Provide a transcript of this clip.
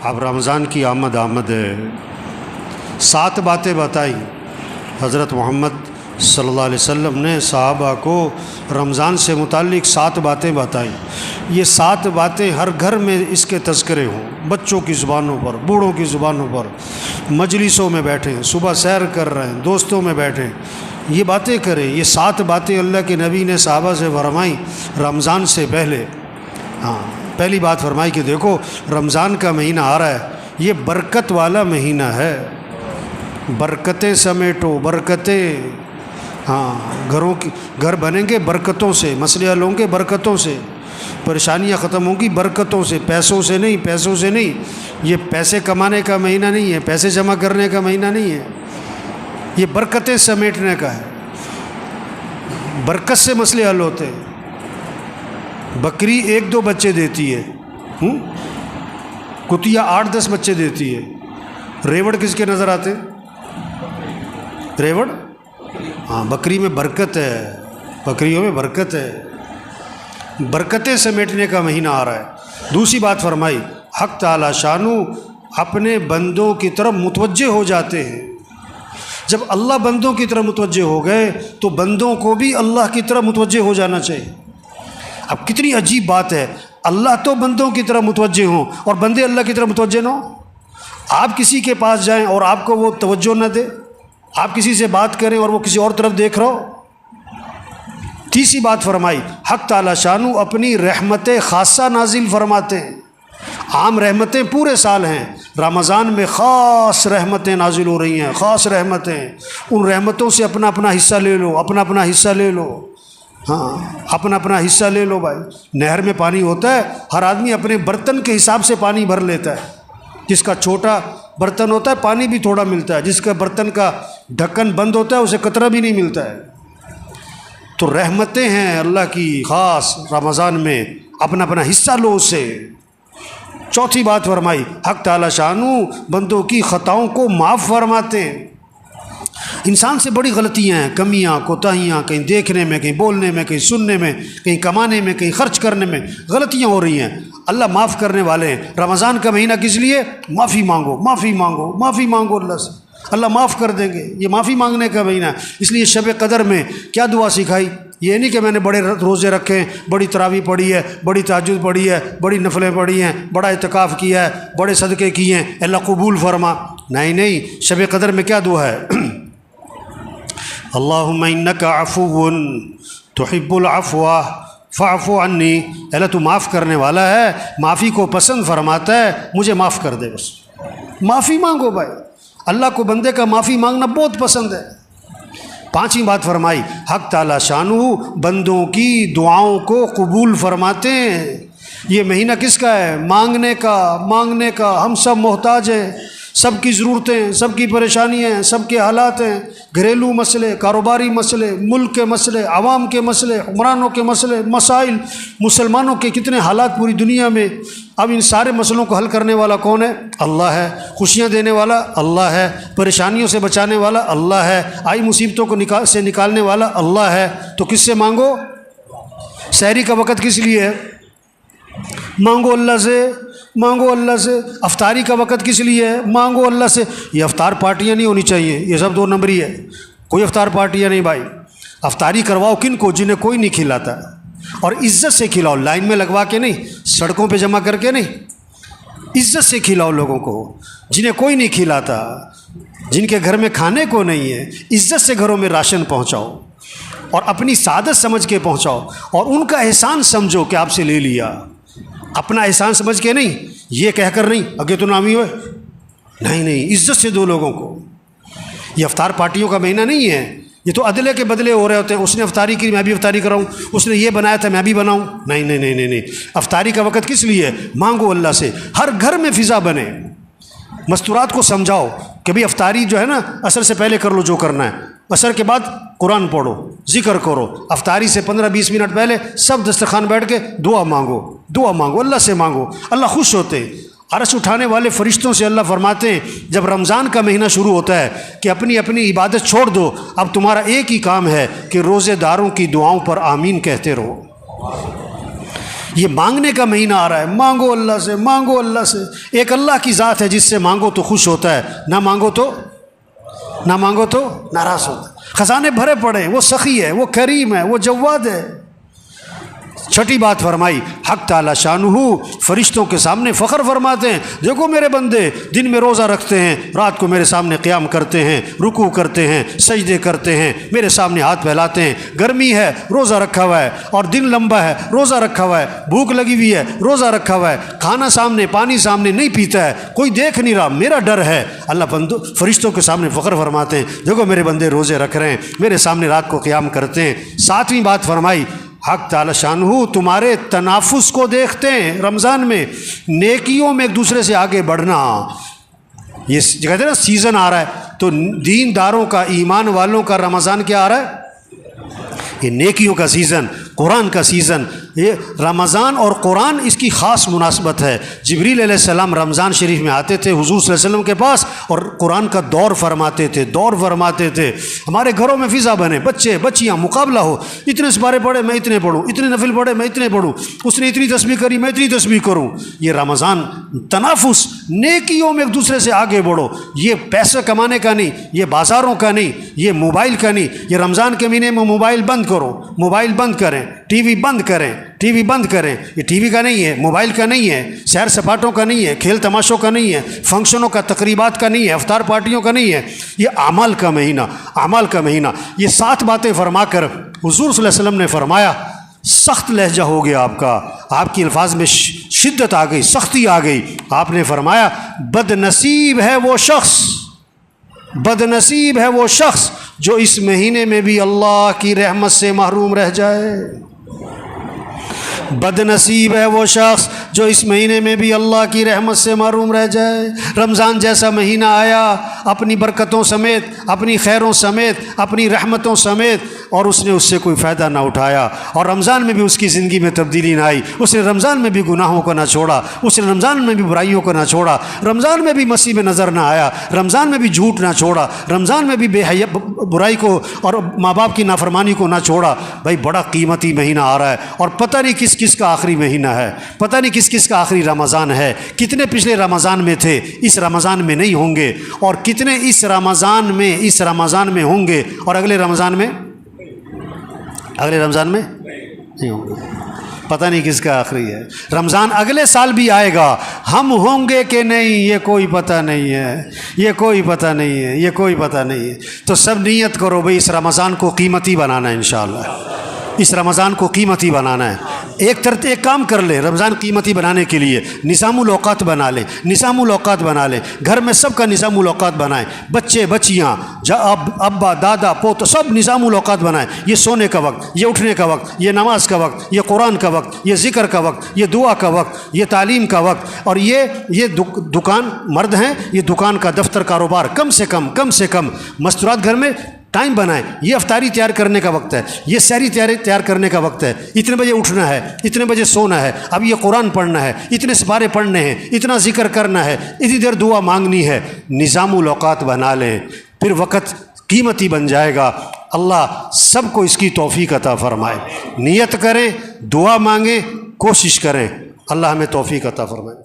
اب رمضان کی آمد ہے، 7 باتیں بتائیں حضرت محمد صلی اللہ علیہ وسلم نے صحابہ کو رمضان سے متعلق 7 باتیں بتائیں۔ یہ 7 باتیں ہر گھر میں اس کے تذکرے ہوں، بچوں کی زبانوں پر، بوڑھوں کی زبانوں پر، مجلسوں میں بیٹھیں، صبح سیر کر رہے ہیں، دوستوں میں بیٹھیں، یہ باتیں کریں۔ یہ 7 باتیں اللہ کے نبی نے صحابہ سے فرمائیں رمضان سے پہلے۔ پہلی بات فرمائی کہ دیکھو رمضان کا مہینہ آ رہا ہے، یہ برکت والا مہینہ ہے، برکتیں سمیٹو، برکتیں، گھر بنیں گے برکتوں سے، مسئلے حل ہوں گے برکتوں سے، پریشانیاں ختم ہوں گی برکتوں سے، پیسوں سے نہیں۔ یہ پیسے کمانے کا مہینہ نہیں ہے، پیسے جمع کرنے کا مہینہ نہیں ہے، یہ برکتیں سمیٹنے کا ہے۔ برکت سے مسئلے حل ہوتے ہیں۔ بکری 1-2 بچے دیتی ہے، کتیا 8-10 بچے دیتی ہے۔ ریوڑ کس کے نظر آتے ہیں؟ ریوڑ، بکری میں برکت ہے، بکریوں میں برکت ہے، برکتیں سمیٹنے کا مہینہ آ رہا ہے۔ دوسری بات فرمائی، حق تعالی شانو اپنے بندوں کی طرف متوجہ ہو جاتے ہیں۔ جب اللہ بندوں کی طرف متوجہ ہو گئے تو بندوں کو بھی اللہ کی طرف متوجہ ہو جانا چاہیے۔ اب کتنی عجیب بات ہے، اللہ تو بندوں کی طرف متوجہ ہوں اور بندے اللہ کی طرف متوجہ نہ ہوں۔ آپ کسی کے پاس جائیں اور آپ کو وہ توجہ نہ دے، آپ کسی سے بات کریں اور وہ کسی اور طرف دیکھ رہا ہو۔ تیسری بات فرمائی، حق تعالی شانو اپنی رحمت خاصہ نازل فرماتے ہیں۔ عام رحمتیں پورے سال ہیں، رمضان میں خاص رحمتیں نازل ہو رہی ہیں، خاص رحمتیں، ان رحمتوں سے اپنا اپنا حصہ لے لو، اپنا حصہ لے لو، اپنا حصہ لے لو بھائی۔ نہر میں پانی ہوتا ہے، ہر آدمی اپنے برتن کے حساب سے پانی بھر لیتا ہے۔ جس کا چھوٹا برتن ہوتا ہے پانی بھی تھوڑا ملتا ہے، جس کا برتن کا ڈھکن بند ہوتا ہے اسے قطرہ بھی نہیں ملتا ہے۔ تو رحمتیں ہیں اللہ کی خاص رمضان میں، اپنا حصہ لو اس سے۔ چوتھی بات فرمائی، حق تعالی شانو بندوں کی خطاؤں کو معاف فرماتے ہیں۔ انسان سے بڑی غلطیاں ہیں، کمیاں، کوتاہیاں، کہیں دیکھنے میں، کہیں بولنے میں، کہیں سننے میں، کہیں کمانے میں، کہیں خرچ کرنے میں غلطیاں ہو رہی ہیں۔ اللہ معاف کرنے والے ہیں۔ رمضان کا مہینہ کس لیے؟ معافی مانگو، معافی مانگو، معافی مانگو اللہ سے، اللہ معاف کر دیں گے۔ یہ معافی مانگنے کا مہینہ ہے۔ اس لیے شب قدر میں کیا دعا سکھائی؟ یہ نہیں کہ میں نے بڑے روزے رکھے ہیں، بڑی تراویح پڑھی ہے، بڑی تہجد پڑھی ہے، بڑی نفلیں پڑھی ہیں، بڑا اعتکاف کیا ہے، بڑے صدقے کیے ہیں، اللہ قبول فرما۔ نہیں، شب قدر میں کیا دعا ہے؟ اللہم انک عفو تحب العفو فاعف عنی، اللہ تو معاف کرنے والا ہے، معافی کو پسند فرماتا ہے، مجھے معاف کر دے۔ بس معافی مانگو بھائی، اللہ کو بندے کا معافی مانگنا بہت پسند ہے۔ پانچویں بات فرمائی، حق تعالی شانو بندوں کی دعاؤں کو قبول فرماتے ہیں۔ یہ مہینہ کس کا ہے؟ مانگنے کا۔ ہم سب محتاج ہیں، سب کی ضرورتیں، سب کی پریشانیاں ہیں، سب کے حالات ہیں، گھریلو مسئلے، کاروباری مسئلے، ملک کے مسئلے، عوام کے مسئلے، حکمرانوں کے مسئلے، مسائل، مسلمانوں کے کتنے حالات پوری دنیا میں۔ اب ان سارے مسئلوں کو حل کرنے والا کون ہے؟ اللہ ہے۔ خوشیاں دینے والا اللہ ہے، پریشانیوں سے بچانے والا اللہ ہے، آئی مصیبتوں کو سے نکالنے والا اللہ ہے۔ تو کس سے مانگو؟ سحری کا وقت کس لیے ہے؟ مانگو اللہ سے، مانگو اللہ سے۔ افطاری کا وقت کس لیے ہے؟ مانگو اللہ سے۔ یہ افطار پارٹیاں نہیں ہونی چاہیے، یہ سب 2 نمبری ہے، کوئی افطار پارٹیاں نہیں بھائی۔ افطاری کرواؤ کن کو؟ جنہیں کوئی نہیں کھلاتا، اور عزت سے کھلاؤ، لائن میں لگوا کے نہیں، سڑکوں پہ جمع کر کے نہیں، عزت سے کھلاؤ لوگوں کو۔ جنہیں کوئی نہیں کھلاتا، جن کے گھر میں کھانے کو نہیں ہے، عزت سے گھروں میں راشن پہنچاؤ، اور اپنی سعادت سمجھ کے پہنچاؤ، اور ان کا احسان سمجھو کہ آپ سے لے لیا، اپنا احسان سمجھ کے نہیں، یہ کہہ کر نہیں اگے تو نامی ہوئے، نہیں، عزت سے دو لوگوں کو۔ یہ افطار پارٹیوں کا مہینہ نہیں ہے، یہ تو عدلے کے بدلے ہو رہے ہوتے ہیں۔ اس نے افطاری کی، میں بھی افطاری کراؤں، اس نے یہ بنایا تھا میں بھی بناؤں، نہیں۔ افطاری کا وقت کس لیے؟ مانگو اللہ سے، ہر گھر میں فضا بنے۔ مستورات کو سمجھاؤ کہ بھئی افطاری جو ہے نا عصر سے پہلے کر لو جو کرنا ہے، عصر کے بعد قرآن پڑھو، ذکر کرو، افطاری سے 15-20 منٹ پہلے سب دسترخوان بیٹھ کے دعا مانگو، اللہ سے مانگو، اللہ خوش ہوتے ہیں۔ عرش اٹھانے والے فرشتوں سے اللہ فرماتے ہیں جب رمضان کا مہینہ شروع ہوتا ہے کہ اپنی عبادت چھوڑ دو، اب تمہارا ایک ہی کام ہے کہ روزے داروں کی دعاؤں پر آمین کہتے رہو۔ یہ مانگنے کا مہینہ آ رہا ہے، مانگو اللہ سے، مانگو اللہ سے۔ ایک اللہ کی ذات ہے جس سے مانگو تو خوش ہوتا ہے، نہ مانگو تو ناراض ہوتا ہے۔ خزانے بھرے پڑے ہیں، وہ سخی ہے، وہ کریم ہے، وہ جواد ہے۔ چھٹی بات فرمائی، حق تعالی شانہ فرشتوں کے سامنے فخر فرماتے ہیں، دیکھو میرے بندے دن میں روزہ رکھتے ہیں، رات کو میرے سامنے قیام کرتے ہیں، رکوع کرتے ہیں، سجدے کرتے ہیں، میرے سامنے ہاتھ پھیلاتے ہیں۔ گرمی ہے روزہ رکھا ہوا ہے، اور دن لمبا ہے روزہ رکھا ہوا ہے، بھوک لگی ہوئی ہے روزہ رکھا ہوا ہے، کھانا سامنے پانی سامنے نہیں پیتا ہے، کوئی دیکھ نہیں رہا، میرا ڈر ہے۔ اللہ فرشتوں کے سامنے فخر فرماتے ہیں، دیکھو میرے بندے روزے رکھ رہے ہیں، میرے سامنے رات کو قیام کرتے ہیں۔ ساتویں بات فرمائی، حق تعالی شانہ تمہارے تنافس کو دیکھتے ہیں رمضان میں، نیکیوں میں ایک دوسرے سے آگے بڑھنا۔ یہ کہتے ہیں نا سیزن آ رہا ہے، تو دینداروں کا، ایمان والوں کا رمضان کیا آ رہا ہے؟ یہ نیکیوں کا سیزن، قرآن کا سیزن۔ یہ رمضان اور قرآن اس کی خاص مناسبت ہے۔ جبریل علیہ السلام رمضان شریف میں آتے تھے حضور صلی اللہ علیہ وسلم کے پاس، اور قرآن کا دور فرماتے تھے۔ ہمارے گھروں میں فضا بنے، بچے بچیاں مقابلہ ہو، اتنے سپارے پڑھے میں اتنے پڑھوں، اتنے نفل پڑھے میں اتنے پڑھوں، اس نے اتنی تسبیح کری میں اتنی تسبیح کروں۔ یہ رمضان تنافس، نیکیوں میں ایک دوسرے سے آگے بڑھو۔ یہ پیسے کمانے کا نہیں، یہ بازاروں کا نہیں، یہ موبائل کا نہیں۔ یہ رمضان کے مہینے میں موبائل بند کرو، موبائل بند کریں، ٹی وی بند کریں۔ یہ ٹی وی کا نہیں ہے، موبائل کا نہیں ہے، سیر سپاٹوں کا نہیں ہے، کھیل تماشوں کا نہیں ہے، فنکشنوں کا، تقریبات کا نہیں ہے، افطار پارٹیوں کا نہیں ہے۔ یہ اعمال کا مہینہ۔ یہ 7 باتیں فرما کر حضور صلی اللہ علیہ وسلم نے فرمایا، سخت لہجہ ہو گیا آپ کا، آپ کی الفاظ میں شدت آ گئی، سختی آ گئی۔ آپ نے فرمایا، بد نصیب ہے وہ شخص جو اس مہینے میں بھی اللہ کی رحمت سے محروم رہ جائے۔ بد نصیب ہے وہ شخص جو اس مہینے میں بھی اللہ کی رحمت سے محروم رہ جائے۔ رمضان جیسا مہینہ آیا اپنی برکتوں سمیت، اپنی خیروں سمیت، اپنی رحمتوں سمیت، اور اس نے اس سے کوئی فائدہ نہ اٹھایا، اور رمضان میں بھی اس کی زندگی میں تبدیلی نہ آئی۔ اس نے رمضان میں بھی گناہوں کو نہ چھوڑا، اس نے رمضان میں بھی برائیوں کو نہ چھوڑا، رمضان میں بھی مسیح میں نظر نہ آیا، رمضان میں بھی جھوٹ نہ چھوڑا، رمضان میں بھی بے حیا برائی کو اور ماں باپ کی نافرمانی کو نہ چھوڑا۔ بھائی بڑا قیمتی مہینہ آ رہا ہے، اور پتہ نہیں کس کا آخری مہینہ ہے، پتہ نہیں کس کا آخری رمضان ہے۔ کتنے پچھلے رمضان میں تھے، اس رمضان میں نہیں ہوں گے، اور کتنے اس رمضان میں ہوں گے، اور اگلے رمضان میں نہیں ہوں گے۔ پتہ نہیں کس کا آخری ہے۔ رمضان اگلے سال بھی آئے گا، ہم ہوں گے کہ نہیں یہ کوئی پتہ نہیں ہے۔ تو سب نیت کرو بھئی اس رمضان کو قیمتی بنانا ہے، انشاءاللہ اس رمضان کو قیمتی بنانا ہے۔ ایک کام کر لے رمضان قیمتی بنانے کے لیے، نظام الاوقات بنا لے، گھر میں سب کا نظام الاوقات بنائیں، بچے بچیاں، ابا دادا پوت، سب نظام الاوقات بنائیں۔ یہ سونے کا وقت، یہ اٹھنے کا وقت، یہ نماز کا وقت، یہ قرآن کا وقت، یہ ذکر کا وقت، یہ دعا کا وقت، یہ تعلیم کا وقت، اور یہ دکان مرد ہیں، یہ دکان کا دفتر کاروبار کم سے کم مستورات گھر میں ٹائم بنائیں۔ یہ افطاری تیار کرنے کا وقت ہے، یہ سحری تیار کرنے کا وقت ہے، اتنے بجے اٹھنا ہے، اتنے بجے سونا ہے، اب یہ قرآن پڑھنا ہے، اتنے سپارے پڑھنے ہیں، اتنا ذکر کرنا ہے، اتنی دیر دعا مانگنی ہے۔ نظام الاوقات بنا لیں، پھر وقت قیمتی بن جائے گا۔ اللہ سب کو اس کی توفیق عطا فرمائے۔ نیت کریں، دعا مانگیں، کوشش کریں، اللہ ہمیں توفیق عطا فرمائے۔